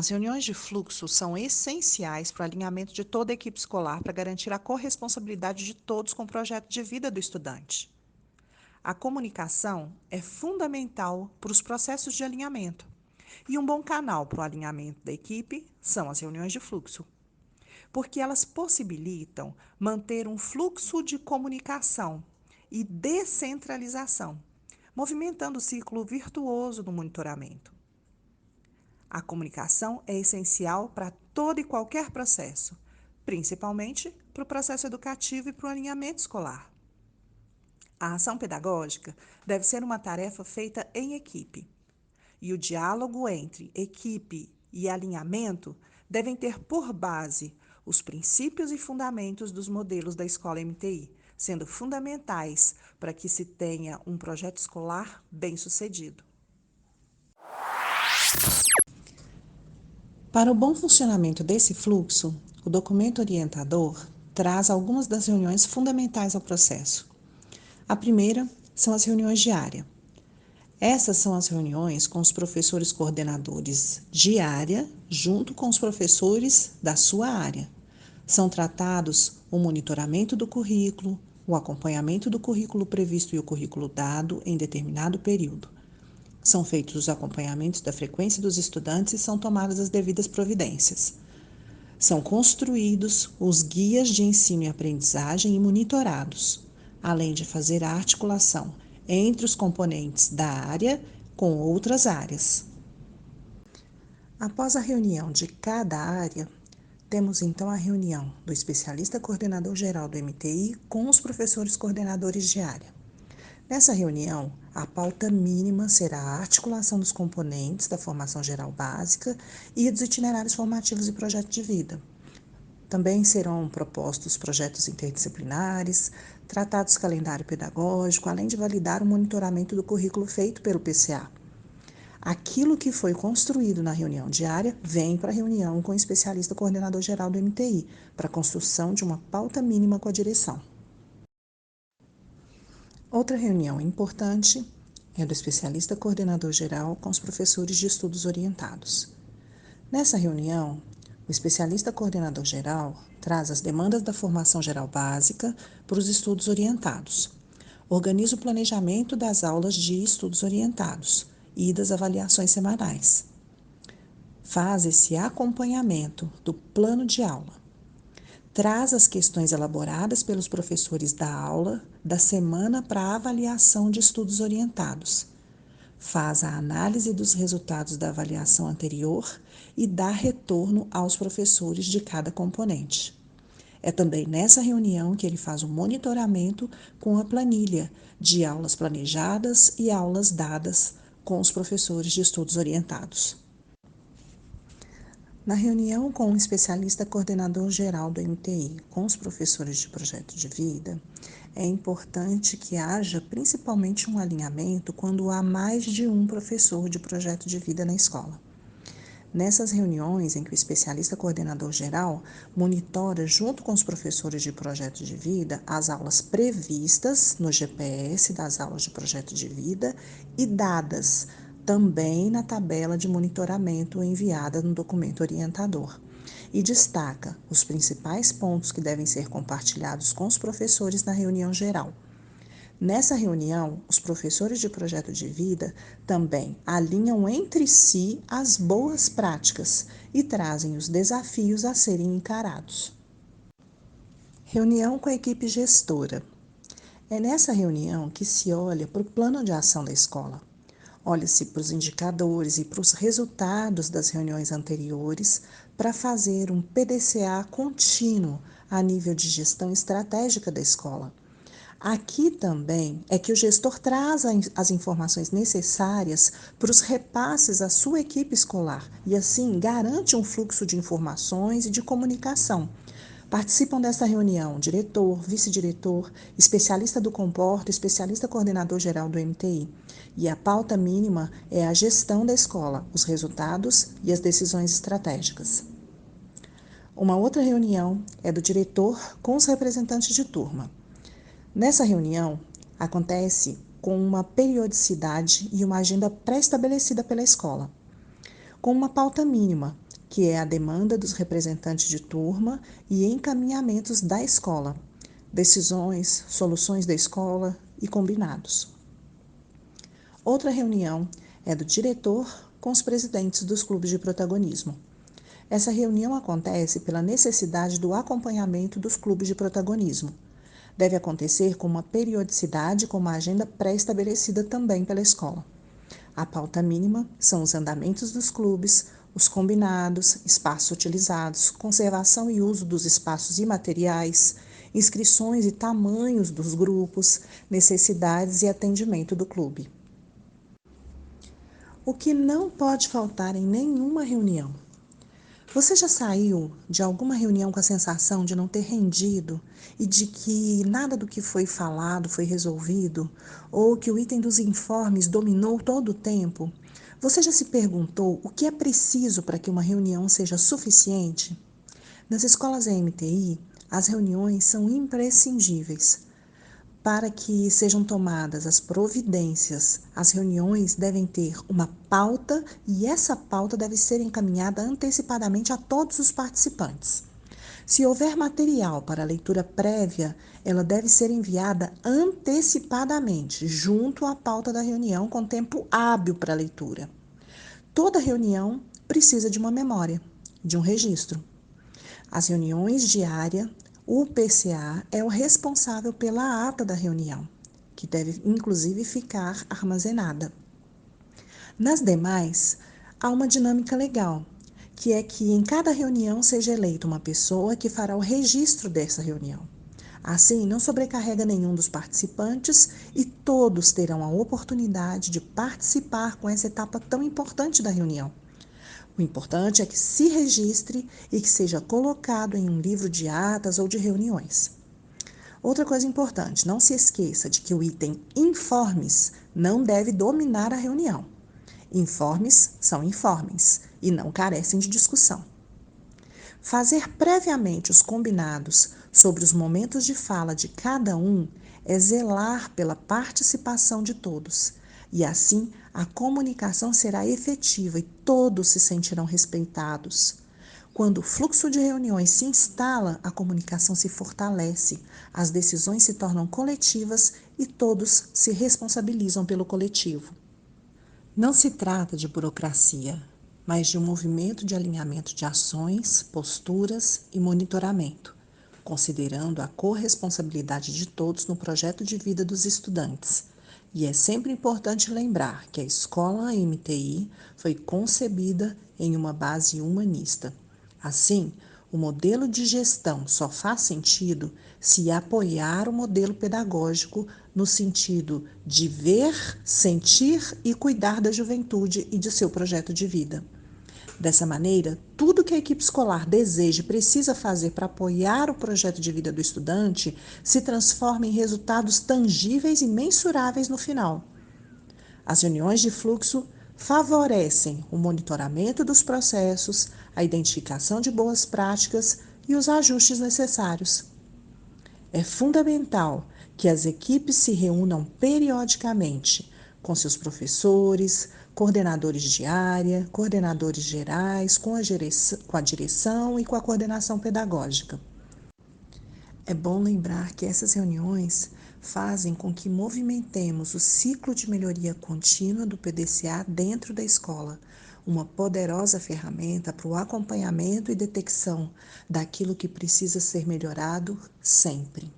As reuniões de fluxo são essenciais para o alinhamento de toda a equipe escolar para garantir a corresponsabilidade de todos com o projeto de vida do estudante. A comunicação é fundamental para os processos de alinhamento, e um bom canal para o alinhamento da equipe são as reuniões de fluxo, porque elas possibilitam manter um fluxo de comunicação e descentralização, movimentando o ciclo virtuoso do monitoramento. A comunicação é essencial para todo e qualquer processo, principalmente para o processo educativo e para o alinhamento escolar. A ação pedagógica deve ser uma tarefa feita em equipe, e o diálogo entre equipe e alinhamento devem ter por base os princípios e fundamentos dos modelos da escola MTI, sendo fundamentais para que se tenha um projeto escolar bem-sucedido. Para o bom funcionamento desse fluxo, o documento orientador traz algumas das reuniões fundamentais ao processo. A primeira são as reuniões de área. Essas são as reuniões com os professores coordenadores de área, junto com os professores da sua área. São tratados o monitoramento do currículo, o acompanhamento do currículo previsto e o currículo dado em determinado período. São feitos os acompanhamentos da frequência dos estudantes e são tomadas as devidas providências. São construídos os guias de ensino e aprendizagem e monitorados, além de fazer a articulação entre os componentes da área com outras áreas. Após a reunião de cada área, temos então a reunião do especialista coordenador geral do MTI com os professores coordenadores de área. Nessa reunião, a pauta mínima será a articulação dos componentes da formação geral básica e dos itinerários formativos e projeto de vida. Também serão propostos projetos interdisciplinares, tratados calendário pedagógico, além de validar o monitoramento do currículo feito pelo PCA. Aquilo que foi construído na reunião diária vem para a reunião com o especialista coordenador geral do MTI, para a construção de uma pauta mínima com a direção. Outra reunião importante é do especialista coordenador geral com os professores de estudos orientados. Nessa reunião, o especialista coordenador geral traz as demandas da formação geral básica para os estudos orientados. Organiza o planejamento das aulas de estudos orientados e das avaliações semanais. Faz esse acompanhamento do plano de aula. Traz as questões elaboradas pelos professores da aula da semana para a avaliação de estudos orientados. Faz a análise dos resultados da avaliação anterior e dá retorno aos professores de cada componente. É também nessa reunião que ele faz o monitoramento com a planilha de aulas planejadas e aulas dadas com os professores de estudos orientados. Na reunião com o especialista coordenador geral do MTI com os professores de projeto de vida, é importante que haja principalmente um alinhamento quando há mais de um professor de projeto de vida na escola. Nessas reuniões em que o especialista coordenador geral monitora junto com os professores de projeto de vida as aulas previstas no GPS das aulas de projeto de vida e dadas também na tabela de monitoramento enviada no documento orientador, e destaca os principais pontos que devem ser compartilhados com os professores na reunião geral. Nessa reunião, os professores de projeto de vida também alinham entre si as boas práticas e trazem os desafios a serem encarados. Reunião com a equipe gestora. É nessa reunião que se olha para o plano de ação da escola. Olha-se para os indicadores e para os resultados das reuniões anteriores para fazer um PDCA contínuo a nível de gestão estratégica da escola. Aqui também é que o gestor traz as informações necessárias para os repasses à sua equipe escolar e, assim, garante um fluxo de informações e de comunicação. Participam dessa reunião diretor, vice-diretor, especialista do comporta, especialista coordenador geral do MTI. E a pauta mínima é a gestão da escola, os resultados e as decisões estratégicas. Uma outra reunião é do diretor com os representantes de turma. Nessa reunião, acontece com uma periodicidade e uma agenda pré-estabelecida pela escola. com uma pauta mínima, que é a demanda dos representantes de turma e encaminhamentos da escola, decisões, soluções da escola e combinados. Outra reunião é do diretor com os presidentes dos clubes de protagonismo. Essa reunião acontece pela necessidade do acompanhamento dos clubes de protagonismo. Deve acontecer com uma periodicidade com uma agenda pré-estabelecida também pela escola. A pauta mínima são os andamentos dos clubes, os combinados, espaços utilizados, conservação e uso dos espaços imateriais, inscrições e tamanhos dos grupos, necessidades e atendimento do clube. O que não pode faltar em nenhuma reunião? Você já saiu de alguma reunião com a sensação de não ter rendido e de que nada do que foi falado foi resolvido, ou que o item dos informes dominou todo o tempo? Você já se perguntou o que é preciso para que uma reunião seja suficiente? Nas escolas EMTI, as reuniões são imprescindíveis. Para que sejam tomadas as providências, as reuniões devem ter uma pauta e essa pauta deve ser encaminhada antecipadamente a todos os participantes. Se houver material para leitura prévia, ela deve ser enviada antecipadamente, junto à pauta da reunião, com tempo hábil para leitura. Toda reunião precisa de uma memória, de um registro. As reuniões diárias, o PCA é o responsável pela ata da reunião, que deve inclusive ficar armazenada. Nas demais, há uma dinâmica legal, que é que em cada reunião seja eleita uma pessoa que fará o registro dessa reunião. Assim, não sobrecarrega nenhum dos participantes e todos terão a oportunidade de participar com essa etapa tão importante da reunião. O importante é que se registre e que seja colocado em um livro de atas ou de reuniões. Outra coisa importante, não se esqueça de que o item informes não deve dominar a reunião. Informes são informes e não carecem de discussão. Fazer previamente os combinados sobre os momentos de fala de cada um é zelar pela participação de todos. E assim, a comunicação será efetiva e todos se sentirão respeitados. Quando o fluxo de reuniões se instala, a comunicação se fortalece, as decisões se tornam coletivas e todos se responsabilizam pelo coletivo. Não se trata de burocracia, mas de um movimento de alinhamento de ações, posturas e monitoramento, considerando a corresponsabilidade de todos no projeto de vida dos estudantes. E é sempre importante lembrar que a escola MTI foi concebida em uma base humanista. Assim, o modelo de gestão só faz sentido se apoiar o modelo pedagógico no sentido de ver, sentir e cuidar da juventude e de seu projeto de vida. Dessa maneira, tudo que a equipe escolar deseja e precisa fazer para apoiar o projeto de vida do estudante se transforma em resultados tangíveis e mensuráveis no final. As reuniões de fluxo favorecem o monitoramento dos processos, a identificação de boas práticas e os ajustes necessários. É fundamental que as equipes se reúnam periodicamente com seus professores, coordenadores de área, coordenadores gerais, com a direção e com a coordenação pedagógica. É bom lembrar que essas reuniões fazem com que movimentemos o ciclo de melhoria contínua do PDCA dentro da escola, uma poderosa ferramenta para o acompanhamento e detecção daquilo que precisa ser melhorado sempre.